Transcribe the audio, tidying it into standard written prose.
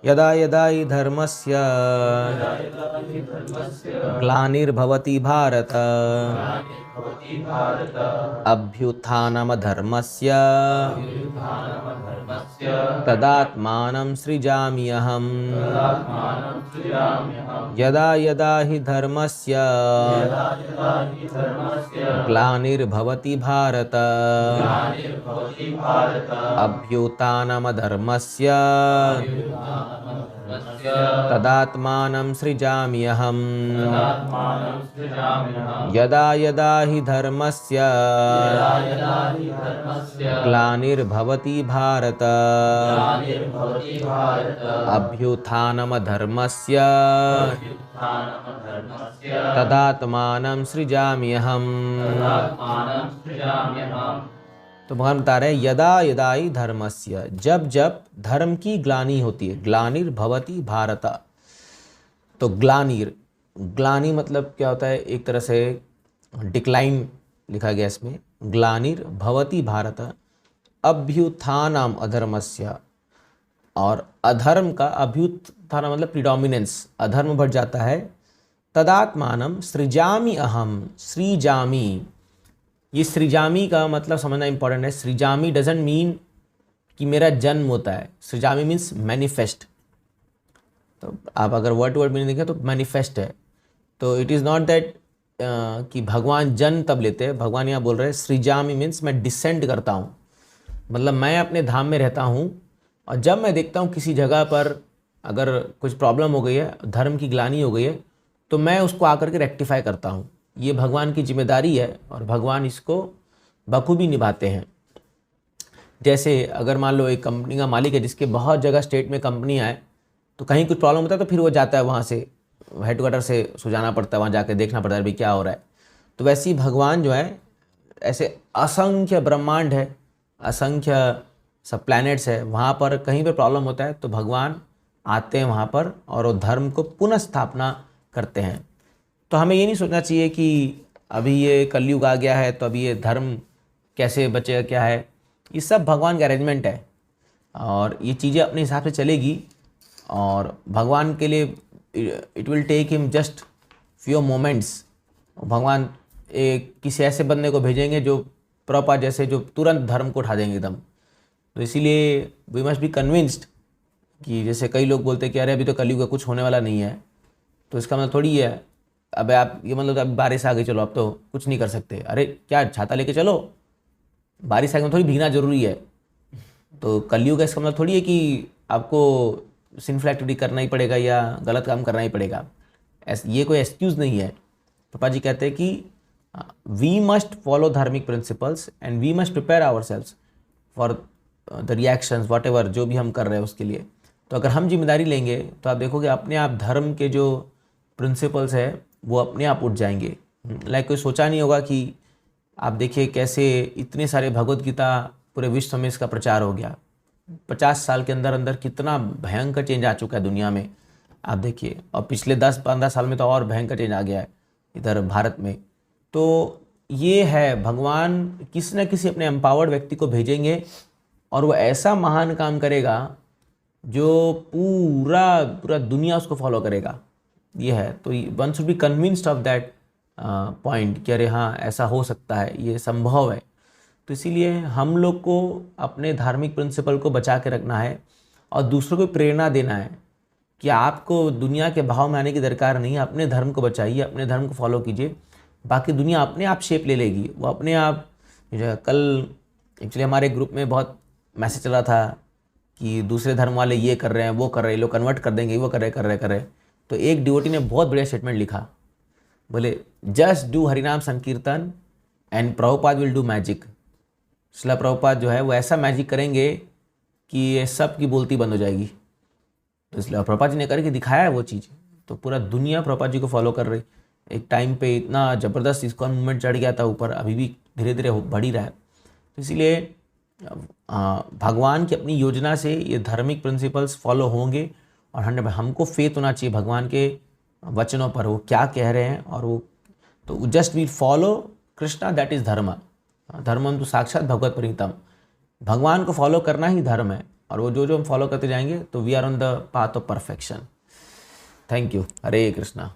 यदा यदा हि धर्मस्य ग्लानिर्भवति भारत अभ्युत्थानमधर्मस्य तदात्मानं सृजाम्यहम्। यदा यदा हि धर्मस्य ग्लानिर्भवति भारत अभ्युत्थानमधर्मस्य तदात्मानं सृजाम्यहम्। यदा यदा हि धर्मस्य ग्लानिर्भवति भारत अभ्युत्थानमधर्मस्य तदात्मानं सृजाम्यहम्। तो भगवान बता रहे हैं यदा यदा ही धर्मस्य, जब जब धर्म की ग्लानि होती है, ग्लानिर भवति भारत। तो ग्लानिर, ग्लानि मतलब क्या होता है, एक तरह से डिक्लाइन लिखा गया इसमें। ग्लानिर भवति भारत अभ्युत्थानम अधर्मस्य, और अधर्म का अभ्युत्थान मतलब प्रिडोमिनेंस, अधर्म बढ़ जाता है। तदात्मानम सृजामि अहम, सृजामि, ये सृजामि का मतलब समझना इंपॉर्टेंट है। सृजामि डजंट मीन कि मेरा जन्म होता है, सृजामि मीन्स मैनिफेस्ट। तो आप अगर वर्ड टू वर्ड मीनिंग देखें तो मैनिफेस्ट है। तो इट इज़ नॉट दैट कि भगवान जन्म तब लेते हैं। भगवान यहाँ बोल रहे हैं सृजामि मीन्स मैं डिसेंड करता हूँ, मतलब मैं अपने धाम में रहता हूँ, और जब मैं देखता हूँ किसी जगह पर अगर कुछ प्रॉब्लम हो गई है, धर्म की ग्लानि हो गई है, तो मैं उसको आकर के रेक्टिफाई करता हूँ। ये भगवान की जिम्मेदारी है और भगवान इसको बखूबी निभाते हैं। जैसे अगर मान लो एक कंपनी का मालिक है जिसके बहुत जगह स्टेट में कंपनियाँ हैं, तो कहीं कुछ प्रॉब्लम होता है तो फिर वो जाता है वहाँ से, हेडक्वार्टर से सुझाना पड़ता है, वहाँ जाके देखना पड़ता है भाई क्या हो रहा है। तो वैसे ही भगवान जो है, ऐसे असंख्य ब्रह्मांड है, असंख्य सब प्लैनेट्स है, वहाँ पर कहीं पर प्रॉब्लम होता है तो भगवान आते हैं वहाँ पर और वो धर्म को पुनः स्थापना करते हैं। तो हमें ये नहीं सोचना चाहिए कि अभी ये कलयुग आ गया है तो अभी ये धर्म कैसे बचेगा, क्या है। ये सब भगवान का अरेंजमेंट है और ये चीज़ें अपने हिसाब से चलेगी। और भगवान के लिए it will take him just few moments. भगवान एक किसी ऐसे बंदे को भेजेंगे जो प्रभुपाद जैसे, जो तुरंत धर्म को उठा देंगे एकदम। तो इसीलिए वी मस्ट बी कन्विंस्ड कि जैसे कई लोग बोलते हैं कि अरे अभी तो कलयुग है, कुछ होने वाला नहीं है, तो इसका मतलब थोड़ी है अब आप ये मतलब अभी बारिश आ गई, चलो अब तो कुछ नहीं कर सकते। अरे क्या छाता लेके चलो, बारिश आ गई थोड़ी भीगना जरूरी है। तो कलयुग है इसका मतलब थोड़ी है कि आपको सिंफुल एक्टिविटी करना ही पड़ेगा या गलत काम करना ही पड़ेगा। ये कोई एक्सक्यूज़ नहीं है। पापा जी कहते हैं कि वी मस्ट फॉलो धार्मिक principles and we must prepare ourselves for the reactions whatever जो भी हम कर रहे हैं उसके लिए। तो अगर हम जिम्मेदारी लेंगे तो आप देखोगे अपने आप धर्म के जो प्रिंसिपल्स है वो अपने आप उठ जाएंगे। लाइक कोई सोचा नहीं होगा कि आप देखिए कैसे इतने सारे भगवत गीता पूरे विश्व में इसका प्रचार हो गया। 50 साल के अंदर अंदर कितना भयंकर चेंज आ चुका है दुनिया में, आप देखिए। और पिछले 10-15 साल में तो और भयंकर चेंज आ गया है इधर भारत में। तो ये है, भगवान किसी न किसी अपने एम्पावर्ड व्यक्ति को भेजेंगे और वो ऐसा महान काम करेगा जो पूरा पूरा दुनिया उसको फॉलो करेगा। ये है, तो one should be convinced of that point कि अरे हाँ ऐसा हो सकता है, ये संभव है। तो इसीलिए हम लोग को अपने धार्मिक प्रिंसिपल को बचा के रखना है और दूसरों को प्रेरणा देना है कि आपको दुनिया के भाव में आने की दरकार नहीं है। अपने धर्म को बचाइए, अपने धर्म को फॉलो कीजिए, बाकी दुनिया अपने आप शेप ले लेगी, वो अपने आप। कल एक्चुअली हमारे ग्रुप में बहुत मैसेज चला था कि दूसरे धर्म वाले ये कर रहे हैं, वो कर रहे हैं, लोग कन्वर्ट कर देंगे, वो कर रहे। तो एक डिवोटी ने बहुत बढ़िया स्टेटमेंट लिखा, बोले जस्ट डू हरिनाम संकीर्तन and Prabhupada will do magic. Srila Prabhupada जो है वो ऐसा मैजिक करेंगे कि ये सब की बोलती बंद हो जाएगी। तो इसलिए प्रभुपाद जी ने करके दिखाया है वो चीज़, तो पूरा दुनिया प्रभुपाद जी को फॉलो कर रही। एक टाइम पे इतना ज़बरदस्त इस्कॉन मूवमेंट चढ़ गया था ऊपर, अभी भी धीरे धीरे बढ़ ही रहा है। तो इसीलिए भगवान की अपनी योजना से ये धार्मिक प्रिंसिपल्स फॉलो होंगे और हमको फेथ होना चाहिए भगवान के वचनों पर, वो क्या कह रहे हैं। और वो तो just we follow Krishna, that is dharma. धर्मम तो साक्षात भगवत प्रीतम, भगवान को फॉलो करना ही धर्म है। और वो जो जो हम फॉलो करते जाएंगे तो we are on the path of perfection. Thank you. Hare Krishna.